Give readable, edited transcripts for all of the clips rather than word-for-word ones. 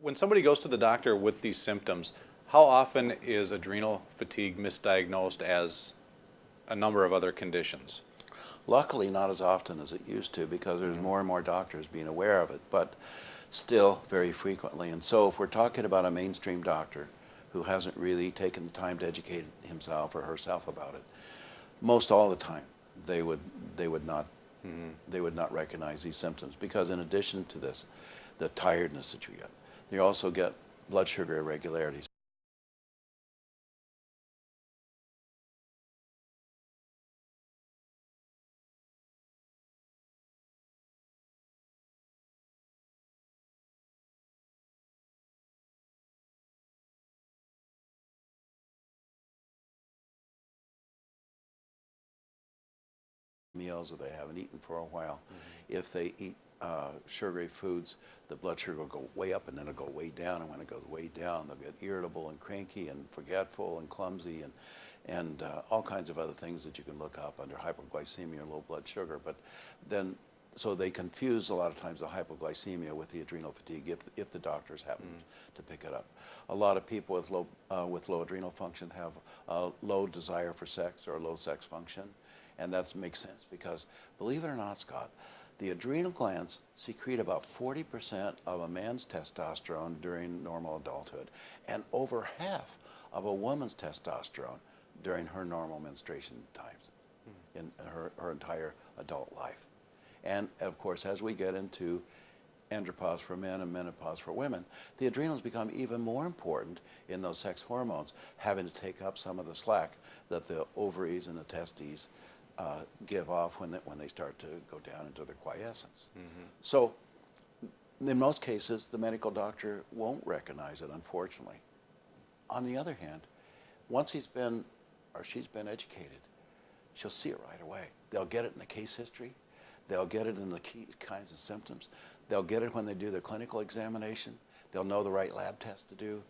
When somebody goes to the doctor with these symptoms, how often is adrenal fatigue misdiagnosed as a number of other conditions? Luckily, not as often as it used to because there's more and more doctors being aware of it, but still very frequently. And so if we're talking about a mainstream doctor who hasn't really taken the time to educate himself or herself about it, most all the time they would not they would not recognize these symptoms, because in addition to this, the tiredness that you get, you also get blood sugar irregularities. Meals that they haven't eaten for a while. If they eat sugary foods, the blood sugar will go way up and then it'll go way down. And when it goes way down, they'll get irritable and cranky and forgetful and clumsy and all kinds of other things that you can look up under hypoglycemia or low blood sugar. But then, so they confuse a lot of times the hypoglycemia with the adrenal fatigue if the doctors happen to pick it up. A lot of people with low adrenal function have a low desire for sex or low sex function. And that makes sense because, believe it or not, Scott, the adrenal glands secrete about 40% of a man's testosterone during normal adulthood and over half of a woman's testosterone during her normal menstruation times in her entire adult life. And of course, as we get into andropause for men and menopause for women, the adrenals become even more important in those sex hormones, having to take up some of the slack that the ovaries and the testes give off when they start to go down into their quiescence. So in most cases, the medical doctor won't recognize it, unfortunately. On the other hand, once he's been or she's been educated, she'll see it right away. They'll get it in the case history. They'll get it in the key kinds of symptoms. They'll get it when they do their clinical examination. They'll know the right lab test to do,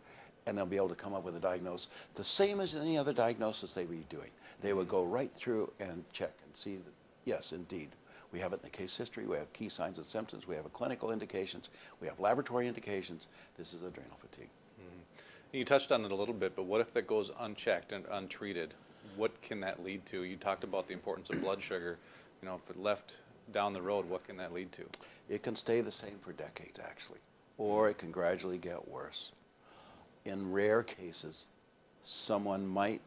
and they'll be able to come up with a diagnosis the same as any other diagnosis they would be doing. They would go right through and check and see that, yes, indeed, we have it in the case history, we have key signs and symptoms, we have clinical indications, we have laboratory indications, this is adrenal fatigue. You touched on it a little bit, but what if that goes unchecked and untreated? What can that lead to? You talked about the importance of blood sugar. You know, if it left down the road, what can that lead to? It can stay the same for decades, actually, or it can gradually get worse. In rare cases, someone might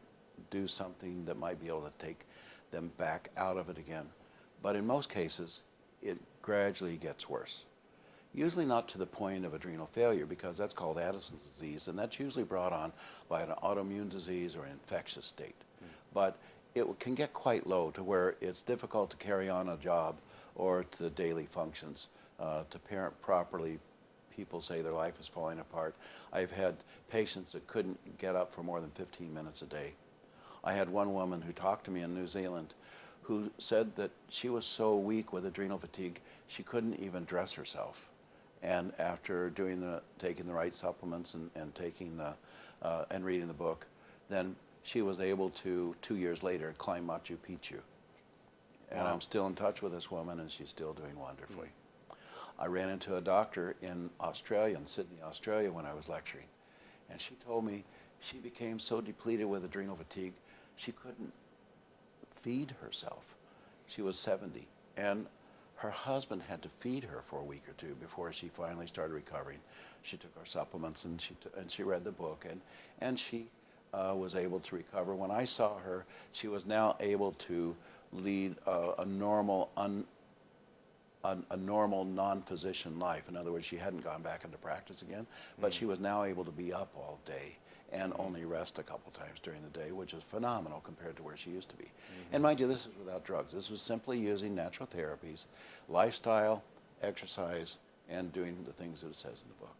do something that might be able to take them back out of it again. But in most cases, it gradually gets worse. Usually not to the point of adrenal failure, because that's called Addison's disease, and that's usually brought on by an autoimmune disease or an infectious state. But it can get quite low to where it's difficult to carry on a job or to the daily functions, to parent properly. People say their life is falling apart. I've had patients that couldn't get up for more than 15 minutes a day. I had one woman who talked to me in New Zealand who said that she was so weak with adrenal fatigue she couldn't even dress herself. And after taking the right supplements and taking and reading the book, then she was able to, 2 years later, climb Machu Picchu. And Wow. I'm still in touch with this woman, and she's still doing wonderfully. I ran into a doctor in Australia, in Sydney, Australia, when I was lecturing. And she told me she became so depleted with adrenal fatigue, she couldn't feed herself. She was 70. And her husband had to feed her for a week or two before she finally started recovering. She took her supplements and she read the book, and she was able to recover. When I saw her, she was now able to lead a normal non-physician life. In other words, she hadn't gone back into practice again, but she was now able to be up all day and only rest a couple times during the day, which is phenomenal compared to where she used to be. And mind you, this is without drugs. This was simply using natural therapies, lifestyle, exercise, and doing the things that it says in the book.